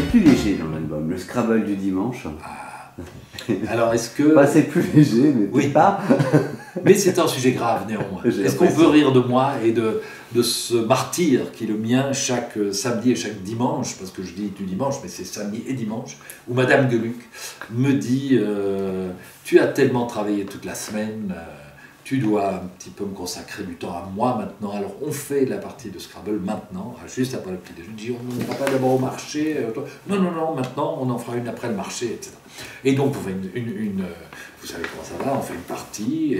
plus léger dans l'album, le Scrabble du dimanche. Alors est-ce que... Bah, c'est plus léger, mais oui, pas. Mais c'est un sujet grave néanmoins. Est-ce qu'on peut rire de moi et de ce martyre qui est le mien chaque samedi et chaque dimanche, parce que je dis du dimanche, mais c'est samedi et dimanche, où Madame Gueluc me dit tu as tellement travaillé toute la semaine, tu dois un petit peu me consacrer du temps à moi maintenant, alors on fait la partie de Scrabble maintenant, juste après le petit déjeuner. Je dis on ne va pas d'abord au marché, non, maintenant on en fera une après le marché, etc. Et donc on fait vous savez comment ça va, on fait une partie,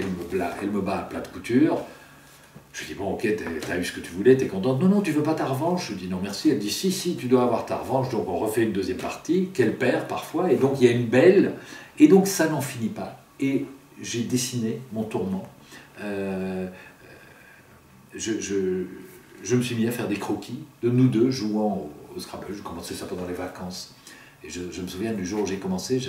elle me bat à plat de couture. Je lui dis bon ok, t'as eu ce que tu voulais, t'es contente. Non, tu veux pas ta revanche? Je lui dis non merci. Elle dit si, tu dois avoir ta revanche. Donc on refait une deuxième partie, qu'elle perd parfois, et donc il y a une belle, et donc ça n'en finit pas. Et j'ai dessiné mon tourment. Je me suis mis à faire des croquis de nous deux jouant au Scrabble. Je commençais ça pendant les vacances. Et je me souviens du jour où j'ai commencé,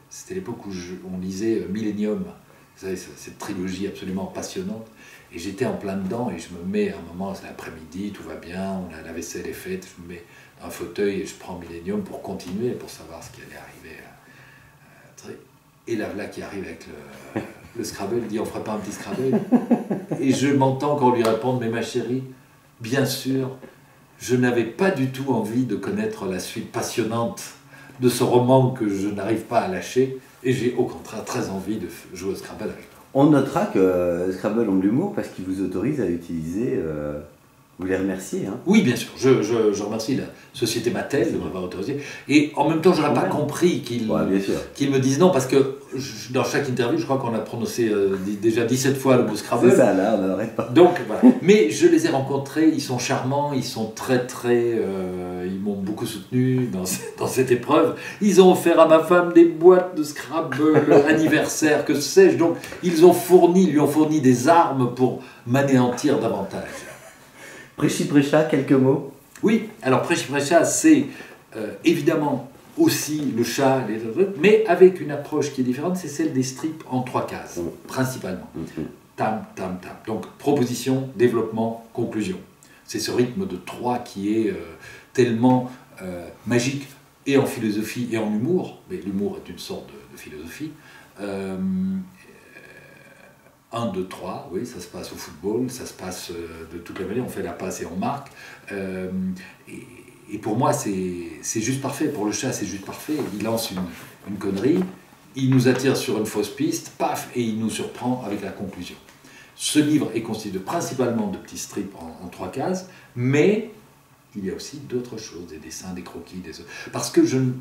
c'était l'époque où on lisait Millennium, vous savez, cette trilogie absolument passionnante. Et j'étais en plein dedans et je me mets à un moment, c'est l'après-midi, tout va bien, la vaisselle est faite, je me mets dans un fauteuil et je prends Millennium pour continuer, pour savoir ce qui allait arriver. Et la voilà qui arrive avec le Scrabble, il dit on ferait pas un petit Scrabble? Et je m'entends qu'on lui répond mais ma chérie, bien sûr, je n'avais pas du tout envie de connaître la suite passionnante de ce roman que je n'arrive pas à lâcher, et j'ai au contraire très envie de jouer au Scrabble avec toi. On notera que Scrabble ont de l'humour parce qu'ils vous autorisent à utiliser... Vous les remerciez, hein? Oui, bien sûr. Je remercie la société Mattel de m'avoir autorisé. Et en même temps, je n'aurais pas compris qu'ils me disent non, parce que dans chaque interview, je crois qu'on a prononcé déjà 17 fois le mot Scrabble. C'est ça, là, on n'arrête pas. Donc, voilà. Mais je les ai rencontrés, ils sont charmants, ils sont ils m'ont beaucoup soutenu dans cette épreuve. Ils ont offert à ma femme des boîtes de Scrabble anniversaire, que sais-je. Donc, lui ont fourni des armes pour m'anéantir davantage. Prêchi-prêcha, quelques mots? Oui, alors Prêchi-prêcha, c'est évidemment aussi le chat, mais avec une approche qui est différente, c'est celle des strips en 3 cases, principalement. Tam, tam, tam. Donc proposition, développement, conclusion. C'est ce rythme de 3 qui est tellement magique, et en philosophie et en humour, mais l'humour est une sorte de philosophie. 1, 2, 3, oui, ça se passe au football, ça se passe de toute la manière, on fait la passe et on marque. Et pour moi, c'est juste parfait. Pour le chat, c'est juste parfait. Il lance une connerie, il nous attire sur une fausse piste, paf, et il nous surprend avec la conclusion. Ce livre est constitué principalement de petits strips en 3 cases, mais il y a aussi d'autres choses, des dessins, des croquis, parce que je ne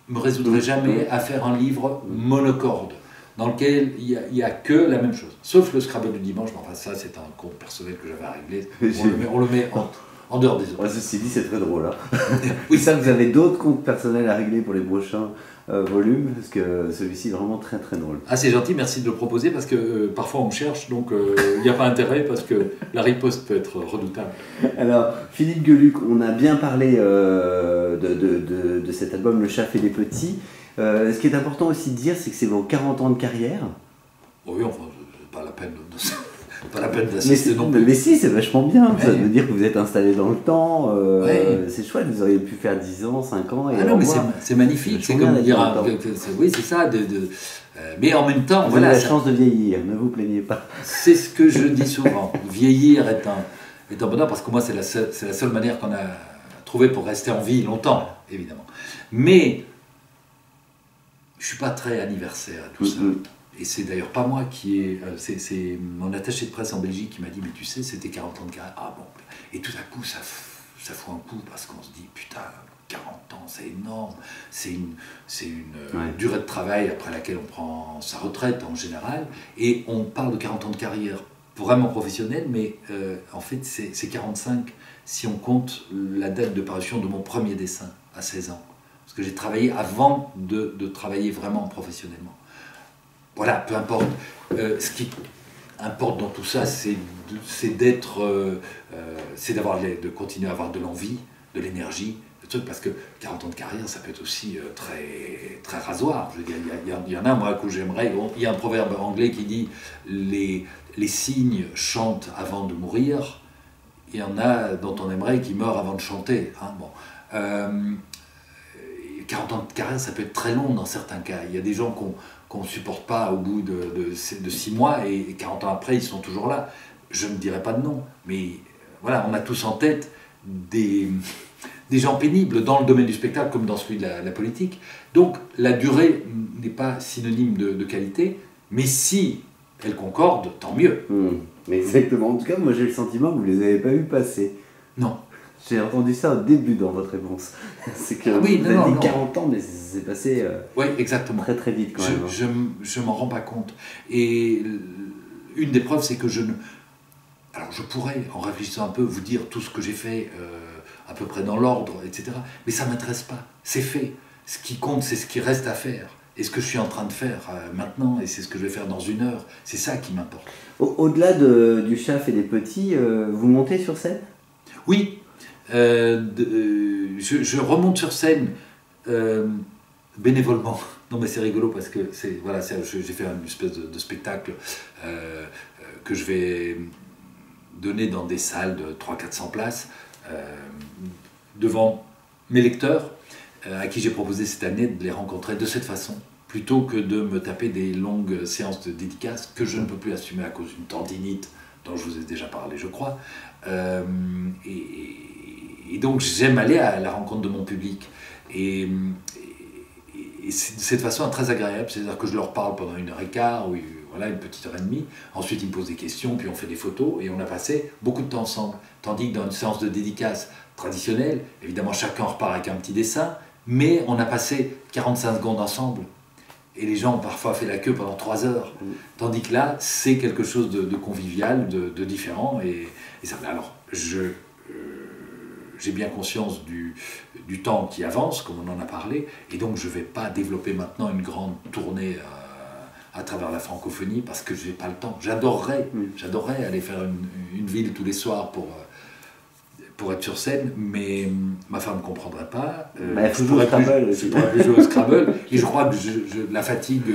me résoudrai jamais à faire un livre monocorde, dans lequel il n'y a que la même chose. Sauf le Scrabble du dimanche, mais enfin ça c'est un compte personnel que j'avais à régler, on le met en dehors des autres. Ouais, ceci dit, c'est très drôle. Hein. Oui, ça, vous avez d'autres comptes personnels à régler pour les prochains volumes, parce que celui-ci est vraiment très très drôle. Ah, c'est gentil, merci de le proposer, parce que parfois on me cherche, donc il n'y a pas intérêt, parce que la riposte peut être redoutable. Alors, Philippe Gueluc, on a bien parlé de cet album Le Chat fait des petits. Ce qui est important aussi de dire, c'est que c'est vos 40 ans de carrière. Oui, enfin, c'est pas la peine pas la peine d'assister non plus. Mais si, c'est vachement bien. Ouais. Ça veut dire que vous êtes installé dans le temps. C'est chouette, vous auriez pu faire 10 ans, 5 ans. Et non, mais c'est magnifique. C'est comme dire. Oui, c'est ça. Mais en même temps, vous avez la chance de vieillir, ne vous plaignez pas. C'est ce que je dis souvent. Vieillir est un bonheur, parce que moi, c'est la seule manière qu'on a trouvée pour rester en vie longtemps, évidemment. Mais je ne suis pas très anniversaire à tout ça. Et c'est d'ailleurs pas moi qui ai... C'est mon attaché de presse en Belgique qui m'a dit « Mais tu sais, c'était 40 ans de carrière. » Ah bon. Et tout à coup, ça fout un coup, parce qu'on se dit « Putain, 40 ans, c'est énorme. » C'est une durée de travail après laquelle on prend sa retraite en général. Et on parle de 40 ans de carrière vraiment professionnelle, mais en fait, c'est 45 si on compte la date de parution de mon premier dessin à 16 ans. Parce que j'ai travaillé avant de travailler vraiment professionnellement. Voilà, peu importe. Ce qui importe dans tout ça, c'est de continuer à avoir de l'envie, de l'énergie, parce que 40 ans de carrière, ça peut être aussi très, très rasoir. Je veux dire, il y en a, moi, que j'aimerais. Il y a un proverbe anglais qui dit les cygnes chantent avant de mourir. Il y en a dont on aimerait qui meurent avant de chanter. Hein, bon. 40 ans de carrière, ça peut être très long dans certains cas. Il y a des gens qu'on ne supporte pas au bout de 6 mois et 40 ans après, ils sont toujours là. Je ne dirais pas de non, mais voilà, on a tous en tête des gens pénibles dans le domaine du spectacle comme dans celui de la politique. Donc la durée n'est pas synonyme de qualité, mais si elle concorde, tant mieux. Exactement. En tout cas, moi j'ai le sentiment que vous ne les avez pas vus passer. Non. J'ai entendu ça au début dans votre réponse. C'est que oui, vous avez dit 40 ans, mais c'est passé oui, exactement. Très très vite quand même. Je m'en rends pas compte. Et une des preuves, c'est que alors je pourrais, en réfléchissant un peu, vous dire tout ce que j'ai fait à peu près dans l'ordre, etc. Mais ça ne m'intéresse pas. C'est fait. Ce qui compte, c'est ce qui reste à faire. Et ce que je suis en train de faire maintenant, et c'est ce que je vais faire dans 1 heure, c'est ça qui m'importe. Au-delà du Chaf et des petits, vous montez sur scène ? Oui. Je remonte sur scène bénévolement. Non mais c'est rigolo parce que j'ai fait une espèce de spectacle que je vais donner dans des salles de 300-400 places devant mes lecteurs à qui j'ai proposé cette année de les rencontrer de cette façon plutôt que de me taper des longues séances de dédicaces que je ne peux plus assumer à cause d'une tendinite dont je vous ai déjà parlé je crois et donc j'aime aller à la rencontre de mon public et c'est de façon très agréable, c'est-à-dire que je leur parle pendant 1h15 ou une petite heure et demie, ensuite ils me posent des questions, puis on fait des photos et on a passé beaucoup de temps ensemble, tandis que dans une séance de dédicace traditionnelle, évidemment chacun repart avec un petit dessin, mais on a passé 45 secondes ensemble et les gens ont parfois fait la queue pendant 3 heures, tandis que là c'est quelque chose de convivial, de différent et ça. Alors j'ai bien conscience du temps qui avance, comme on en a parlé, et donc je ne vais pas développer maintenant une grande tournée à travers la francophonie, parce que je n'ai pas le temps. J'adorerais aller faire une ville tous les soirs pour être sur scène, mais ma femme ne comprendrait pas. Je pourrais plus jouer au Scrabble, et je crois que la fatigue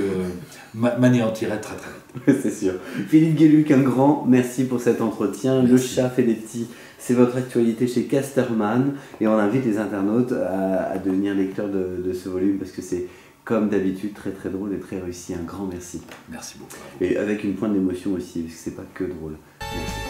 m'anéantirait très très vite. C'est sûr. Philippe Gueluc, un grand merci pour cet entretien. Merci. Le Chaf et les petits, c'est votre actualité chez Casterman, et on invite les internautes à devenir lecteurs de ce volume, parce que c'est comme d'habitude très très drôle et très réussi. Un grand merci. Merci beaucoup. Et avec une pointe d'émotion aussi, parce que c'est pas que drôle. Merci.